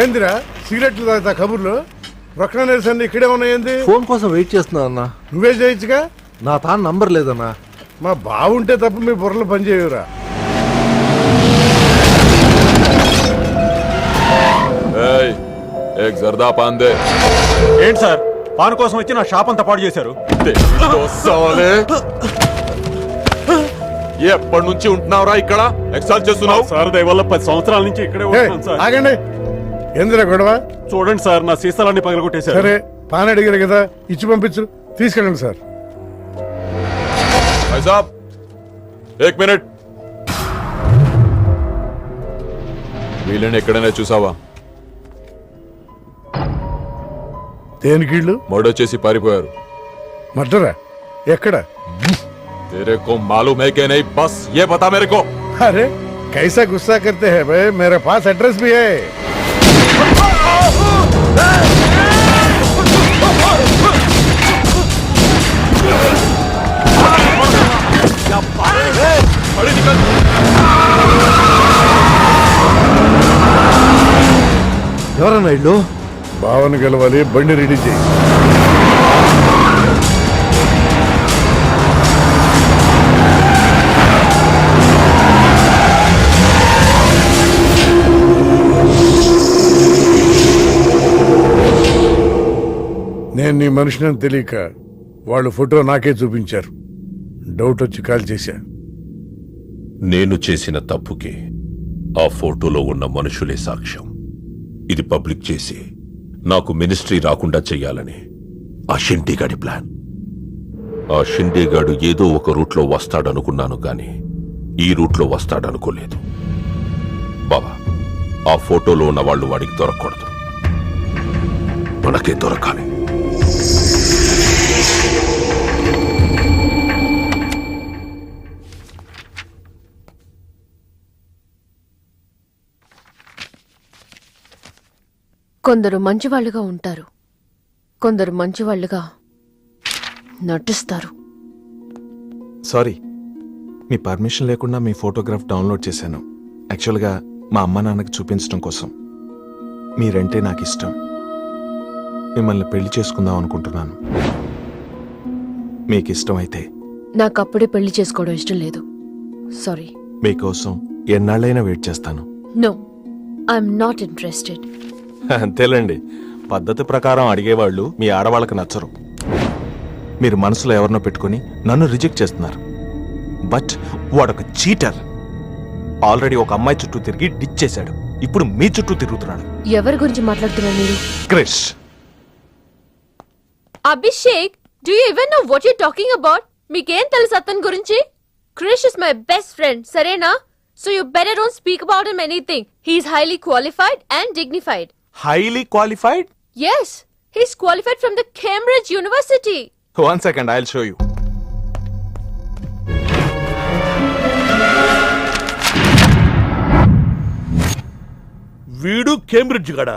ఏందిరా సిగరెట్లు తాగుతా కబుర్లు రొక్క నిరసన ఇక్కడే ఉన్నాయండి. ఫోన్ కోసం వెయిట్ చేస్తున్నా అన్నా. నువ్వే చేయొచ్చుగా. నా తాను నంబర్ లేదన్నా. మా బావుంటే తప్ప మీ బుర్రలు పనిచేయవురా. జర్దా పాన్ దే. ఏంటి సార్ పాన్ కోసం వచ్చి నా షాప్ అంతా పాడు చేశారు. ఎప్పటి నుంచి ఉంటున్నావురా ఇక్కడ? ఎక్సైజ్ చేస్తున్నావు సార్ దయవల్ల 10 సంవత్సరాల నుంచి ఇక్కడే ఉంటున్నాను సార్. ఆగండి. ఎందురా గొడవ? చూడండి సార్ నా సీసాలన్నీ పగలగొట్టేశారు. సరే పాన్ అడిగారు కదా ఇచ్చి పంపించు. తీసుకెళ్ళండి సార్. భాయ్ సాబ్ 1 మినిట్. వీళ్ళని ఎక్కడైనా చూసావా? దేనికీళ్ళు మర్డర్ చేసి పారిపోయారు. మర్డరా? ఎక్కడ? तेरे को मालूम है कि नहीं? बस ये बता मेरे को. अरे कैसा गुस्सा करते हैं भाई, मेरे पास एड्रेस भी है. ఎవరన్నా ఇల్లు? భావన గెలవాలి. బండి రెడీ చేయి. నేను నీ మనిషిని తెలియక వాళ్ళు ఫోటో నాకే చూపించారు. డౌట్ వచ్చి కాల్ చేశా. నేను చేసిన తప్పుకి ఆ ఫోటోలో ఉన్న మనుషులే సాక్ష్యం. ఇది పబ్లిక్ చేసి నాకు మినిస్ట్రీ రాకుండా చెయ్యాలని ఆ షిండేగాడి ప్లాన్. ఆ షిండేగాడు ఏదో ఒక రూట్లో వస్తాడనుకున్నాను గాని ఈ రూట్లో వస్తాడనుకోలేదు. బాబా, ఆ ఫోటోలో ఉన్న వాళ్ళు వాడికి దొరకకూడదు, మనకే దొరకాలి. కొందరు మంచివాళ్లుగా ఉంటారు, కొందరు మంచివాళ్లుగా నటిస్తారు. సారీ, మీ పర్మిషన్ లేకుండా మీ ఫోటోగ్రాఫ్ డౌన్లోడ్ చేశాను. యాక్చువల్గా మా అమ్మ నాన్నకి చూపించడం కోసం. మీరంటే నాకు ఇష్టం. మిమ్మల్ని పెళ్లి చేసుకుందాం అనుకుంటున్నాను. మీకు ఇష్టమైతే. నాకు అప్పుడే పెళ్లి చేసుకోవడం ఇష్టం లేదు. సారీ. మీకోసం ఎన్నాళ్ళైనా వెయిట్ చేస్తాను. No, I'm not interested. అంతేలేండి, పద్ధతి ప్రకారం అడిగేవాళ్ళు మీ ఆడవాళ్ళకి నచ్చరు. మీరు మనసులో ఎవరినో పెట్టుకుని నన్ను రిజెక్ట్ చేస్తున్నారు. బట్ వాడొక చీటర్. ఆల్రెడీ ఒక అమ్మాయి చుట్టూ తిరిగి డిచ్ చేశాడు. ఇప్పుడు మీ చుట్టూ తిరుగుతున్నాడు. ఎవరి గురించి మాట్లాడుతున్నారు మీరు? Krish. Abhishek, do you even know what you talking about? మీకేం తెలుసు అతని గురించి? Krish is my best friend, సరేనా? So you better don't speak about him anything. He's highly qualified and dignified. Highly qualified? Yes, he's qualified from the Cambridge University. 1 second, I'll show you. వీడు Cambridge గడ,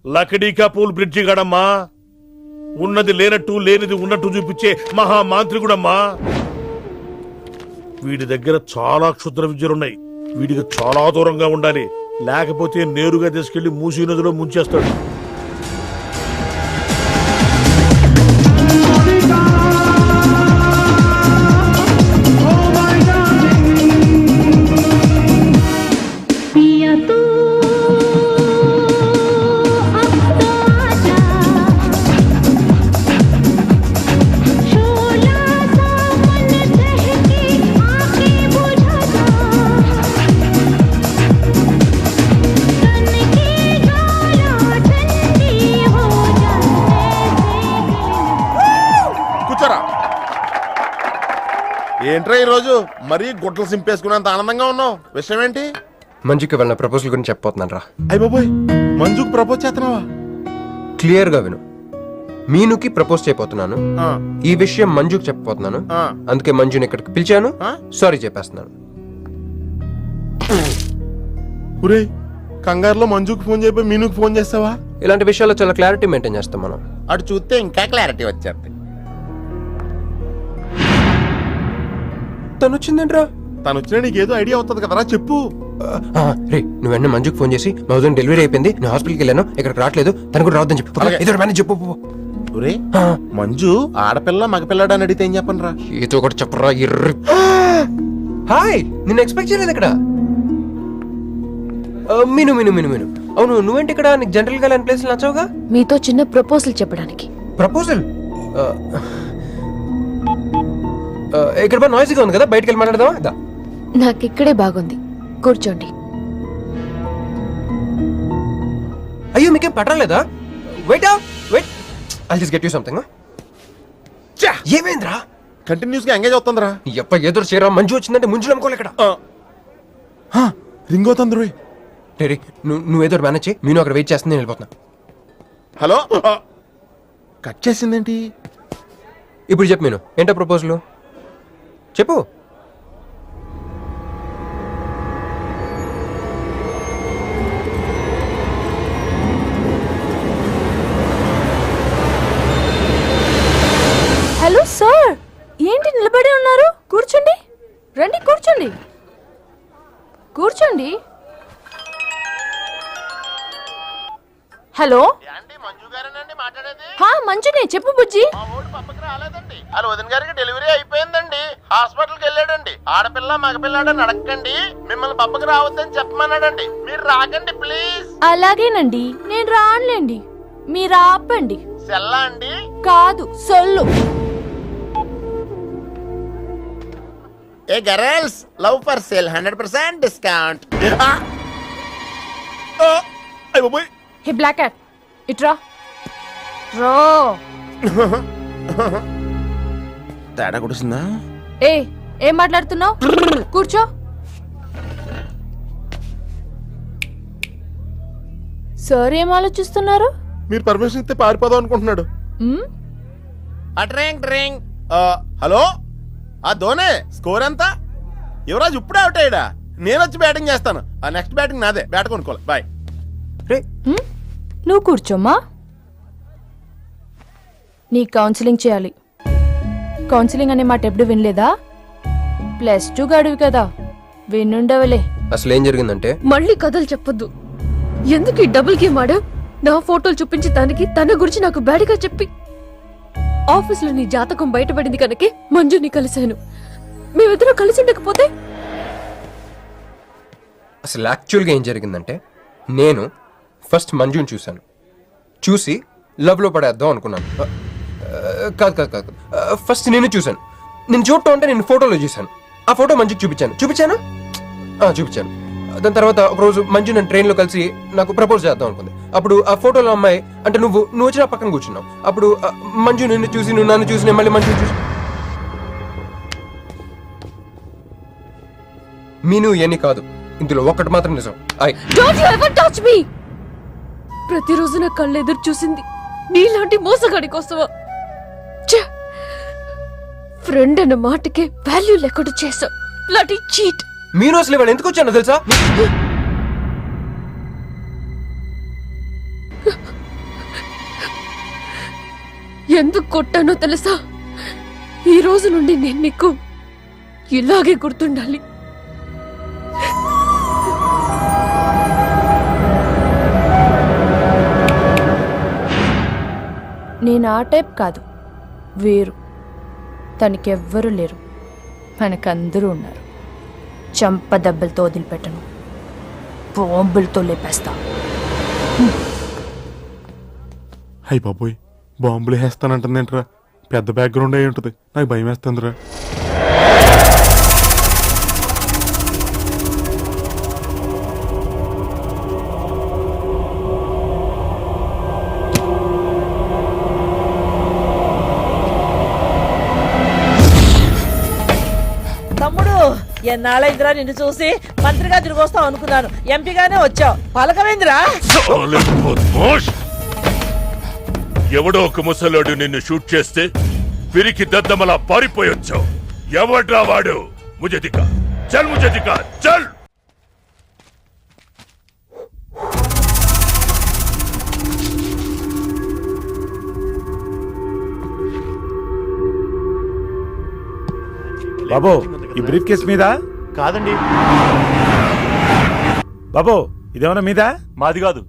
లకడీకా pool bridge గడమ్మా. ఉన్నది లేనట్టు లేనిది ఉన్నట్టు చూపించే మహా మాంత్రికుడమ్మా. వీడి దగ్గర చాలా క్షుద్ర విద్యలున్నాయి. వీడికి చాలా దూరంగా ఉండాలి, లేకపోతే నేరుగా తీసుకెళ్లి మూసీ నదిలో ముంచేస్తాడు. ఏంట్రా ఈరోజు మరీ గుట్టలు సింపేసుకున్నంత ఆనందంగా ఉన్నావు? విషయం ఏంటి? మంజుకి వెళ్ళిన ప్రపోజల్ గురించి చెప్పబోతున్నాను రా. అయ్య బాబోయ్, మంజుకి ప్రపోజ్ చేస్తున్నావా? క్లియర్ గా విను. మీనుకి ప్రపోజ్ చేయబోతున్నాను. ఈ విషయం మంజుకి చెప్పబోతున్నాను. అందుకే మంజుని ఇక్కడికి పిలిచాను. సారీ చెప్పేస్తున్నాను. ఒరేయ్, కంగారులో మంజుకి ఫోన్ చేయబోయి మీనుకి ఫోన్ చేస్తావా? ఇలాంటి విషయాల్లో చాలా క్లారిటీ మెయింటైన్ చేస్తాం మనం. అటు చూస్తే ఇంకా క్లారిటీ వచ్చేది. తను వచ్చిందేంట్రా? తను వచ్చినా నీకేదో ఐడియా అవుతుంది కదరా చెప్పు. రే నువ్వు వెంటనే మంజుకు ఫోన్ చేసి మా వదిన డెలివరీ అయిపోయింది, నేను హాస్పిటల్కి వెళ్ళాను, ఇక్కడికి రావట్లేదు, తను కూడా రావద్దని చెప్పు. అలాగే. ఏదో మేనేజ్ చెప్పు. ఒరే మంజు ఆడపిల్ల మగపిల్లడా అని అడిగితే ఏం చెప్పను రా? ఏదో ఒకటి చెప్పరా ఎర్రి. హాయ్, నిన్ను ఎక్స్పెక్ట్ చేయలేదు ఇక్కడ. మీను మీను మీను మీను అవును, నువ్వేంటి ఇక్కడ? నీకు జనరల్ గా లేని ప్లేస్ నచ్చవుగా? మీతో చిన్న ప్రపోజల్ చెప్పడానికి. ప్రపోజల్? ఇక్కడ బాగా నాయిసీగా ఉంది కదా, బయటకు వెళ్ళి మాట్లాడదామా? దా. నాకు ఇక్కడే బాగుంది, కూర్చోండి. అయ్యో మీకేం పట్టలేదా? Wait wait, I'll just get you something. ఏమైందిరా? కంటిన్యూస్ గా ఎంగేజ్ అవుతుందిరా. ఎప్ప ఎదురు చేయరా, మంజు వచ్చిందంటే ముంజు నమ్ముకోలే ఇక్కడ. రింగ్ అవుతుంది రోయ్. రే నువ్వు ఏదో మేనేజ్ చేయి, నేను అక్కడ వెయిట్ చేస్తుంది, నేను వెళ్ళిపోతున్నా. హలో కట్ చేసిందేంటి? ఇప్పుడు చెప్పు మీను, ఏంటో ప్రపోజల్ చెప్పు. హలో సార్, ఏంటి నిలబడి ఉన్నారు? కూర్చోండి, రండి కూర్చోండి, కూర్చోండి. హలో మంజు గారేనండి మాట్లాడేది? మంజునే, చెప్పు బుజ్జి. మా ఊరు పక్కకి రాలేదండి. వాళ్ళ వదిన గారికి డెలివరీ అయిపోయిందండి, హాస్పిటల్కి వెళ్ళాడండి. ఆడపిల్ల మగపిల్లాడని అడగండి, మిమ్మల్ని పక్కకి రావద్దని చెప్పమన్నాడండి. మీరు రాకండి ప్లీజ్. అలాగేనండి, నేను రానులేండి, మీరు ఆపండి. సెల్లా అండి? కాదు, సొల్లు. ఏ girls, love for sale 100% discount. Hey black cat, ఇట్రా రా. తేడా కొడుతుందా? ఏం మాట్లాడుతున్నావు? కూర్చో. సార్ ఏం ఆలోచిస్తున్నారు? మీరు పర్మిషన్ ఇస్తే పారిపోదాం అనుకుంటున్నాడు. డ్రింక్. హలో ధోనే, స్కోర్ ఎంత? యువరాజ్ ఇప్పుడే అవుట్ అయ్యాడా? నేను వచ్చి బ్యాటింగ్ చేస్తాను. ఆ నెక్స్ట్ బ్యాటింగ్ నాదే, బ్యాట్ కొనుక్కోవాలి. బాయ్. నువ్వు కూర్చోమ్మా. నీ కౌన్సిలింగ్ చేయాలి. కౌన్సిలింగ్ అనే మాట ఎప్పుడు వినలేదా? +2 గడువు కదా, వినుండవలే. అసలు ఏం జరిగిందంటే, మళ్ళీ కథలు చెప్పొద్దు. ఎందుకు ఈ డబుల్ గేమ్ ఆడా? నా ఫోటోలు చూపించి తన గురించి నాకు బ్యాడ్గా చెప్పి ఆఫీస్ లో నీ జాతకం బయటపడింది కనుకే మంజుని కలిశాను. మేమిద్దరం కలిసి ఉండకపోతే? అసలు యాక్చువల్గా ఏం జరిగిందంటే, నేను ఫస్ట్ మంజుని చూసి లవ్లో పడేద్దాం అనుకున్నాను. కాదు, ఫస్ట్ నేను చూశాను. నేను చూడటం అంటే నేను ఫోటోలో చూశాను. ఆ ఫోటో మంజుకి చూపించాను. దాని తర్వాత ఒకరోజు మంజు నేను ట్రైన్లో కలిసి నాకు ప్రపోజ్ చేద్దాం అనుకుంది. అప్పుడు ఆ ఫోటోలో అమ్మాయి అంటే నువ్వు వచ్చి నా పక్కన కూర్చున్నావు. అప్పుడు మంజు నిన్ను చూసి, నువ్వు నన్ను చూసి, నేను మళ్ళీ మంజుని చూసి. మీను ఇవన్నీ కాదు, ఇందులో ఒక్కటి మాత్రం నిజం. Don't you ever touch me! ప్రతిరోజు నా కళ్ళు ఎదురు చూసింది నీలాంటి మోసగాడి కోసమా? ఫ్రెండ్ అన్న మాటకే వాల్యూ లేకుండా చేసావు. లాంటి చీట్. మీను అసలు ఇవాళ ఎందుకు వచ్చానో తెలుసా? ఎందుకు కొట్టానో తెలుసా? ఈ రోజు నుండి నేను నీకు ఇలాగే గుర్తుండాలి. నేను ఆ టైప్ కాదు, వేరు. తనకెవ్వరూ లేరు, మనకందరూ ఉన్నారు. చంప దెబ్బలతో వదిలిపెట్టను, బాంబులతో లేపేస్తా. అయ్యి బాబోయ్, బాంబులు వేస్తానంటుందేంట్రా? పెద్ద బ్యాక్గ్రౌండ్ అయి ఉంటుంది, నాకు భయం వేస్తుందిరా. తమ్ముడు, ఎన్నాళ్ళైందిరా నిన్ను చూసి? మంత్రిగా తిరిగి వస్తావు అనుకున్నాను, ఎంపీగానే వచ్చావు. పలకవేందిరా? ఎవడో ఒక ముసలోడు నిన్ను షూట్ చేస్తే పిరికి దద్దమలా పారిపోయొచ్చావు. ఎవడ్రా వాడు? ముజే దిక్కా, చల్. బాబు, ఈ బ్రీఫ్ కేస్ మీద కాదండి బాబు ఇదేమన్నా మీద మాది కాదు